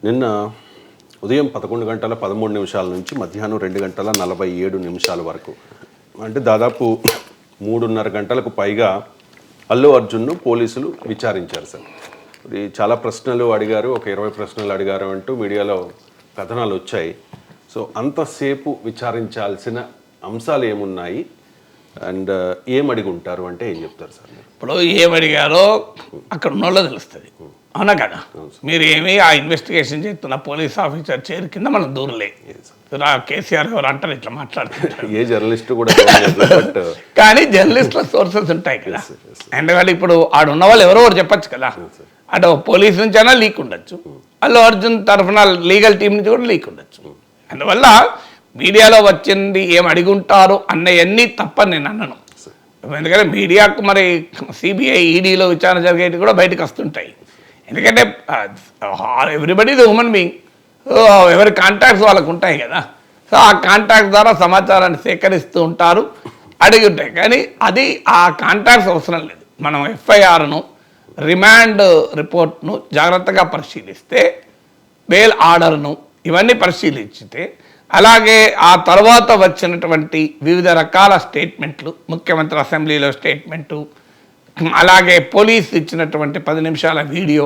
నిన్న ఉదయం 11 గంటల 13 నిమిషాల నుంచి మధ్యాహ్నం 2 గంటల 47 నిమిషాల వరకు అంటే దాదాపు 3.5 గంటలకు పైగా అల్లు అర్జున్ను పోలీసులు విచారించారు సార్. ఇది చాలా ప్రశ్నలు అడిగారు, ఒక 20 ప్రశ్నలు అడిగారు అంటూ మీడియాలో కథనాలు వచ్చాయి. సో అంతసేపు విచారించాల్సిన అంశాలు ఏమున్నాయి అండ్ ఏం అడిగి ఉంటారు అంటే ఏం చెప్తారు సార్? ఇప్పుడు ఏమడిగారో అక్కడ ఉన్నోళ్ళో తెలుస్తుంది, అవునా కదా? మీరు ఏమి ఆ ఇన్వెస్టిగేషన్ చేస్తున్న పోలీస్ ఆఫీసర్ చేరు కింద మనం దూరలే. కేసీఆర్ ఎవరు అంటారు ఇట్లా మాట్లాడుతుంటారు, ఏ జర్నలిస్ట్ కూడా కానీ జర్నలిస్టుల సోర్సెస్ ఉంటాయి కదా. ఎందుకంటే ఇప్పుడు ఆడున్న వాళ్ళు ఎవరో ఒకటి చెప్పచ్చు కదా. అటు పోలీస్ నుంచి అయినా లీక్ ఉండొచ్చు, అల్లు అర్జున్ తరఫున లీగల్ టీం నుంచి కూడా లీక్ ఉండొచ్చు. అందువల్ల మీడియాలో వచ్చింది ఏం అడిగి ఉంటారు అన్నవన్నీ తప్పని నేను అన్నాను. ఎందుకంటే మీడియాకు మరి సిబిఐ ఈడీలో విచారణ జరిగేవి కూడా బయటకు వస్తుంటాయి. ఎందుకంటే ఎవ్రీబడి ది హ్యూమన్ బీయింగ్, ఎవరి కాంటాక్ట్స్ వాళ్ళకు ఉంటాయి కదా. సో ఆ కాంటాక్ట్ ద్వారా సమాచారాన్ని సేకరిస్తూ ఉంటారు, అడిగి ఉంటాయి. కానీ అది ఆ కాంటాక్ట్స్ అవసరం లేదు. మనం ఎఫ్ఐఆర్ను, రిమాండ్ రిపోర్ట్ను జాగ్రత్తగా పరిశీలిస్తే, బెయిల్ ఆర్డర్ను ఇవన్నీ పరిశీలించితే, అలాగే ఆ తర్వాత వచ్చినటువంటి వివిధ రకాల స్టేట్మెంట్లు, ముఖ్యమంత్రి అసెంబ్లీలో స్టేట్మెంటు, అలాగే పోలీసు ఇచ్చినటువంటి 10 నిమిషాల వీడియో,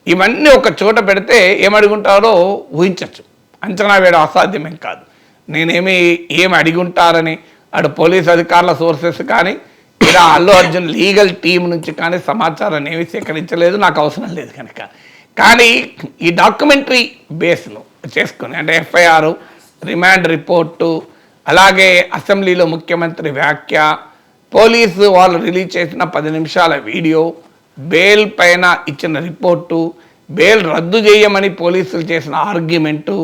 ఇవన్నీ ఒక చోట పెడితే ఏమడుగుంటారో ఊహించవచ్చు. అంచనా వేయడం అసాధ్యమేం కాదు. ఏమి అడిగి ఉంటారని అటు పోలీస్ అధికారుల సోర్సెస్ కానీ ఇలా అల్లు అర్జున్ లీగల్ టీం నుంచి కానీ సమాచారాన్ని ఏమీ సేకరించలేదు, నాకు అవసరం లేదు కనుక. కానీ ఈ డాక్యుమెంటరీ బేస్ను చేసుకుని అంటే ఎఫ్ఐఆర్, రిమాండ్ రిపోర్టు, అలాగే అసెంబ్లీలో ముఖ్యమంత్రి వ్యాఖ్య, పోలీసు వాళ్ళు రిలీజ్ చేసిన 10 నిమిషాల వీడియో, బెయిల్ పైన ఇచ్చిన రిపోర్టు, బెయిల్ రద్దు చేయమని పోలీసులు చేసిన ఆర్గ్యుమెంటు,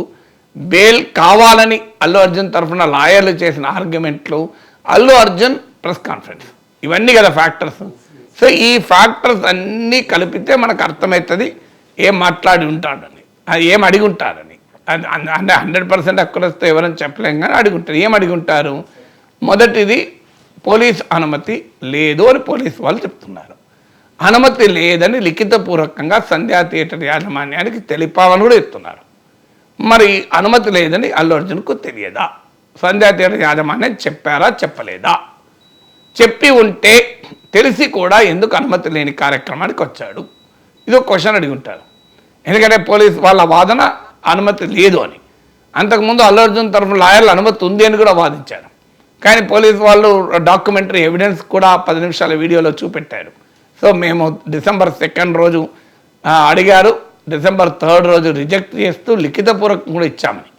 బెయిల్ కావాలని అల్లు అర్జున్ తరఫున లాయర్లు చేసిన ఆర్గ్యుమెంట్లు, అల్లు అర్జున్ ప్రెస్ కాన్ఫరెన్స్, ఇవన్నీ కదా ఫ్యాక్టర్స్. సో ఈ ఫ్యాక్టర్స్ అన్నీ కలిపితే మనకు అర్థమవుతుంది ఏం మాట్లాడి ఉంటాడని, అది ఏం అడిగి ఉంటారని. అంటే 100% అక్కడొస్తే ఎవరని చెప్పలేం, కానీ అడిగి ఉంటారు. ఏం అడిగి ఉంటారు? మొదటిది పోలీస్ అనుమతి లేదు అని పోలీసు వాళ్ళు చెప్తున్నారు. అనుమతి లేదని లిఖితపూర్వకంగా సంధ్యా థియేటర్ యాజమాన్యానికి తెలిపామని కూడా చెప్తున్నారు. మరి అనుమతి లేదని అల్లు అర్జున్కు తెలియదా? సంధ్యా థియేటర్ యాజమాన్యం చెప్పారా చెప్పలేదా? చెప్పి ఉంటే తెలిసి కూడా ఎందుకు అనుమతి లేని కార్యక్రమానికి వచ్చాడు? ఇది ఒక క్వశ్చన్ అడిగి ఉంటారు. ఎందుకంటే పోలీస్ వాళ్ళ వాదన అనుమతి లేదు అని. అంతకుముందు అల్లు అర్జున్ తరఫున లాయర్లు అనుమతి ఉంది అని కూడా వాదించారు. కానీ పోలీసు వాళ్ళు డాక్యుమెంటరీ ఎవిడెన్స్ కూడా 10 నిమిషాల వీడియోలో చూపెట్టారు. సో మేము December 2 రోజు అడిగారు, December 3 రోజు రిజెక్ట్ చేస్తూ లిఖితపూర్వకంగా కూడా ఇచ్చామని.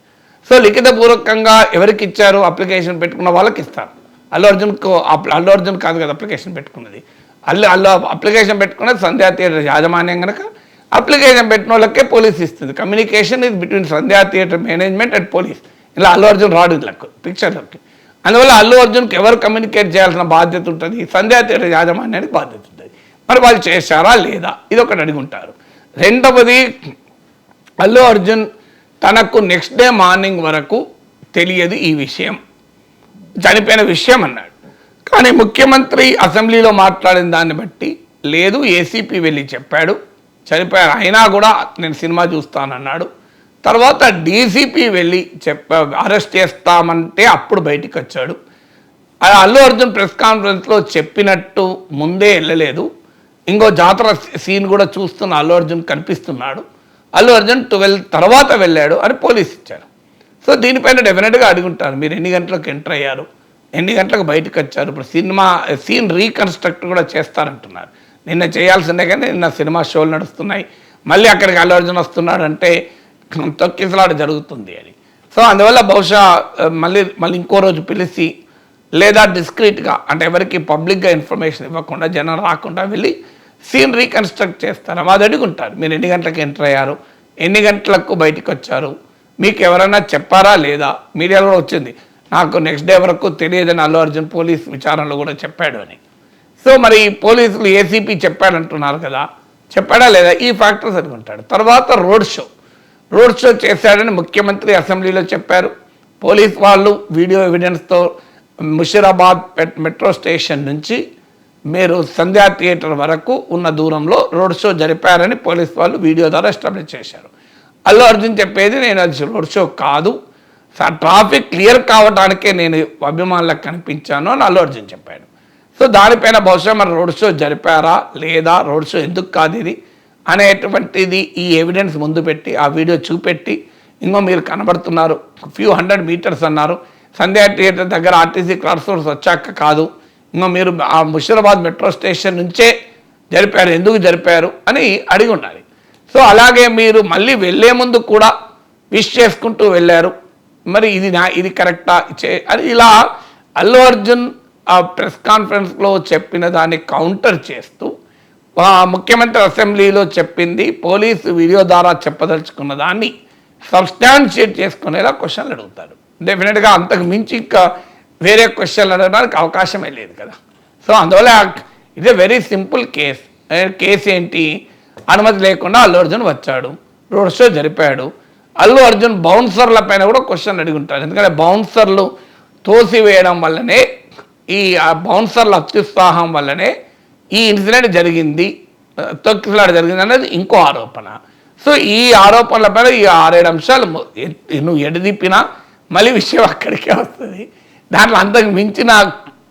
సో లిఖితపూర్వకంగా ఎవరికి ఇచ్చారు? అప్లికేషన్ పెట్టుకున్న వాళ్ళకి ఇస్తారు. అల్లు అర్జున్ కాదు కదా అప్లికేషన్ పెట్టుకున్నది. అప్లికేషన్ పెట్టుకున్నది సంధ్యా థియేటర్ యాజమాన్యం కనుక అప్లికేషన్ పెట్టిన వాళ్ళకే పోలీస్ ఇస్తుంది. Communication is between Sandhya theatre management and police. ఇలా అల్లు అర్జున్ రాడు ఇళ్ళకు పిక్చర్లోకి. అందువల్ల అల్లు అర్జున్కి ఎవరు కమ్యూనికేట్ చేయాల్సిన బాధ్యత ఉంటుంది? సంధ్యా థియేటర్ యాజమాన్యానికి బాధ్యత ఉంటుంది. మరి వాళ్ళు చేశారా లేదా? ఇది ఒకటి అడిగి ఉంటారు. రెండవది, అల్లు అర్జున్ తనకు నెక్స్ట్ డే మార్నింగ్ వరకు తెలియదు ఈ విషయం, చనిపోయిన విషయం అన్నాడు. కానీ ముఖ్యమంత్రి అసెంబ్లీలో మాట్లాడిన దాన్ని బట్టి లేదు, ఏసీపీ వెళ్ళి చెప్పాడు చనిపోయారు, అయినా కూడా నేను సినిమా చూస్తానన్నాడు. తర్వాత డీసీపీ వెళ్ళి అరెస్ట్ చేస్తామంటే అప్పుడు బయటికి వచ్చాడు. అల్లు అర్జున్ ప్రెస్ కాన్ఫరెన్స్లో చెప్పినట్టు ముందే వెళ్ళలేదు. ఇంకో జాతర సీన్ కూడా చూస్తున్న అల్లు అర్జున్ కనిపిస్తున్నాడు. అల్లు అర్జున్ 12 తర్వాత వెళ్ళాడు అని పోలీసు ఇచ్చారు. సో దీనిపైన డెఫినెట్గా అడుగుంటారు, మీరు ఎన్ని గంటలకు ఎంటర్ అయ్యారు, ఎన్ని గంటలకు బయటకు వచ్చారు. ఇప్పుడు సీన్ రీకన్స్ట్రక్ట్ కూడా చేస్తారంటున్నారు. నిన్న చేయాల్సిందే కానీ నిన్న సినిమా షోలు నడుస్తున్నాయి, మళ్ళీ అక్కడికి అల్లు అర్జున్ వస్తున్నాడంటే తొక్కిసలాట జరుగుతుంది అని. సో అందువల్ల బహుశా మళ్ళీ ఇంకో రోజు పిలిచి లేదా డిస్క్రీట్గా అంటే ఎవరికి పబ్లిక్గా ఇన్ఫర్మేషన్ ఇవ్వకుండా జనం రాకుండా వెళ్ళి సీన్ రీకన్స్ట్రక్ట్ చేస్తారు. అది అడుగుంటారు, మీరు ఎన్ని గంటలకు ఎంటర్ అయ్యారు, ఎన్ని గంటలకు బయటకు వచ్చారు, మీకు ఎవరైనా చెప్పారా లేదా? మీడియాలో కూడా వచ్చింది, నాకు నెక్స్ట్ డే వరకు తెలియదని అల్లు అర్జున్ పోలీస్ విచారణలో కూడా చెప్పాడు అని. సో మరి పోలీసులు ఏసీపీ చెప్పాడంటున్నారు కదా, చెప్పాడా లేదా? ఈ ఫ్యాక్టర్స్ అనుకుంటాడు. తర్వాత రోడ్ షో చేశాడని ముఖ్యమంత్రి అసెంబ్లీలో చెప్పారు. పోలీస్ వాళ్ళు వీడియో ఎవిడెన్స్తో ముషీరాబాద్ మెట్రో స్టేషన్ నుంచి మీరు సంధ్యా థియేటర్ వరకు ఉన్న దూరంలో రోడ్ షో జరిపారని పోలీస్ వాళ్ళు వీడియో ద్వారా ఎస్టాబ్లిష్ చేశారు. అల్లు అర్జున్ చెప్పేది నేను అది రోడ్ షో కాదు, ట్రాఫిక్ క్లియర్ కావడానికే నేను అభిమానులకు కనిపించాను అని అల్లు అర్జున్ చెప్పాడు. సో దానిపైన బహుశా మరి రోడ్ షో జరిపారా లేదా, రోడ్ షో ఎందుకు కాదు ఇది అనేటువంటిది ఈ ఎవిడెన్స్ ముందు పెట్టి ఆ వీడియో చూపెట్టి, ఇంకో మీరు కనబడుతున్నారు ఫ్యూ 100 మీటర్స్ అన్నారు, సంధ్యా థియేటర్ దగ్గర ఆర్టీసీ క్రాస్ రోడ్స్ వచ్చాక కాదు, ఇంకో మీరు ఆ ముషీరాబాద్ మెట్రో స్టేషన్ నుంచే జరిపారు, ఎందుకు జరిపారు అని అడిగి ఉండాలి. సో అలాగే మీరు మళ్ళీ వెళ్ళే ముందు కూడా విష్ చేసుకుంటూ వెళ్ళారు, మరి ఇది కరెక్టా అని ఇలా అల్లు అర్జున్ ఆ ప్రెస్ కాన్ఫరెన్స్లో చెప్పిన దాన్ని కౌంటర్ చేస్తూ ముఖ్యమంత్రి అసెంబ్లీలో చెప్పింది పోలీసు వీడియో ద్వారా చెప్పదలుచుకున్న దాన్ని సబ్స్టాన్షియేట్ చేసుకునేలా క్వశ్చన్లు అడుగుతారు. డెఫినెట్గా అంతకు మించి ఇంకా వేరే క్వశ్చన్లు అడగడానికి అవకాశమే లేదు కదా. సో అందువల్ల ఇదే వెరీ సింపుల్ కేసు ఏంటి, అనుమతి లేకుండా అల్లు అర్జున్ వచ్చాడు, రోడ్ షో జరిపాడు. అల్లు అర్జున్ బౌన్సర్ల పైన కూడా క్వశ్చన్ అడిగి ఉంటారు, ఎందుకంటే బౌన్సర్లు తోసివేయడం వల్లనే, ఈ బౌన్సర్ల అత్యుత్సాహం వల్లనే ఈ ఇన్సిడెంట్ జరిగింది, తొక్కిసలాట జరిగింది అనేది ఇంకో ఆరోపణ. సో ఈ ఆరోపణల పైన ఈ 6-7 అంశాలు నువ్వు ఎడదిప్పినా మళ్ళీ విషయం అక్కడికే వస్తుంది. దాంట్లో అంతకు మించిన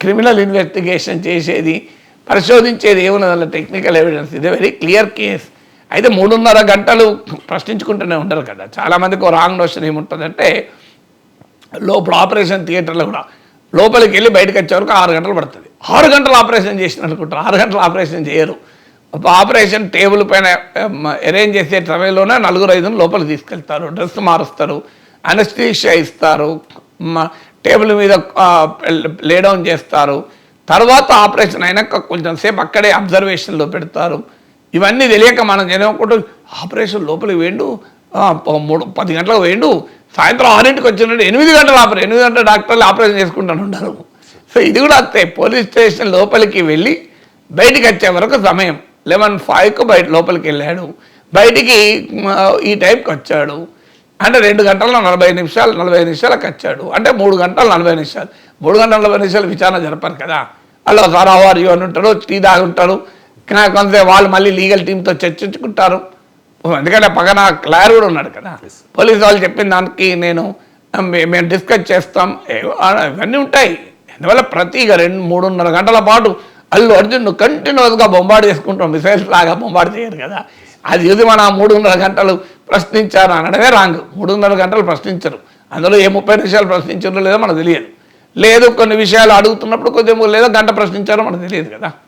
క్రిమినల్ ఇన్వెస్టిగేషన్ చేసేది, పరిశోధించేది ఏమున్నదన్న టెక్నికల్ ఎవిడెన్స్. ఇది వెరీ క్లియర్ కేస్. అయితే 3.5 గంటలు ప్రశ్నించుకుంటూనే ఉండరు కదా. చాలామందికి రాంగ్ నోషన్ ఏముంటుందంటే, లోపల ఆపరేషన్ థియేటర్లో కూడా లోపలికి వెళ్ళి బయటకు వచ్చే వరకు 6 గంటలు పడుతుంది. 6 గంటలు ఆపరేషన్ చేసిన అనుకుంటారు, 6 గంటలు ఆపరేషన్ చేయరు. ఆపరేషన్ టేబుల్ పైన అరేంజ్ చేసే సమయంలోనే 4-5 లోపలికి తీసుకెళ్తారు, డ్రెస్ మారుస్తారు, అనస్థీషియా ఇస్తారు, టేబుల్ మీద లేడౌన్ చేస్తారు, తర్వాత ఆపరేషన్ అయినాక కొంచెం సేపు అక్కడే అబ్జర్వేషన్లో పెడతారు. ఇవన్నీ తెలియక మనం జనకుంటూ ఆపరేషన్ లోపలికి వేయండు, 10 గంటలకు వేయండు, సాయంత్రం 6ంటికి వచ్చినట్టు 8 గంటలు 8 గంటల డాక్టర్లు ఆపరేషన్ చేసుకుంటాను ఉంటారు. సో ఇది కూడా అంతే, పోలీస్ స్టేషన్ లోపలికి వెళ్ళి బయటికి వచ్చే వరకు సమయం 11:05కు లోపలికి వెళ్ళాడు, బయటికి ఈ టైంకి వచ్చాడు అంటే 2 గంటల 45 నిమిషాలకు వచ్చాడు అంటే 3 గంటల 40 నిమిషాలు. 3 గంటల 40 నిమిషాలు విచారణ జరపరు కదా. అలా సార్ అవారు అని ఉంటారు, టీ దాగి ఉంటారు, కొంత వాళ్ళు మళ్ళీ లీగల్ టీంతో చర్చించుకుంటారు. ఎందుకంటే పక్కన క్లార్ కూడా ఉన్నాడు కదా, పోలీసు వాళ్ళు చెప్పిన దానికి మేము డిస్కస్ చేస్తాం, ఇవన్నీ ఉంటాయి. అందువల్ల ప్రతి 3.5 గంటల పాటు అల్లు అర్జున్ కంటిన్యూస్గా బొంబాటు చేసుకుంటాం, మిసైల్స్ లాగా బొంబాటు చేయరు కదా. అది చూసి మన 3.5 గంటలు ప్రశ్నించారు అనడమే రాంగ్. 3.5 గంటలు ప్రశ్నించరు, అందులో ఏ 30 నిమిషాలు ప్రశ్నించారో లేదో మనకు తెలియదు. లేదు కొన్ని విషయాలు అడుగుతున్నప్పుడు కొంచెం లేదో గంట ప్రశ్నించారో మనకు తెలియదు కదా.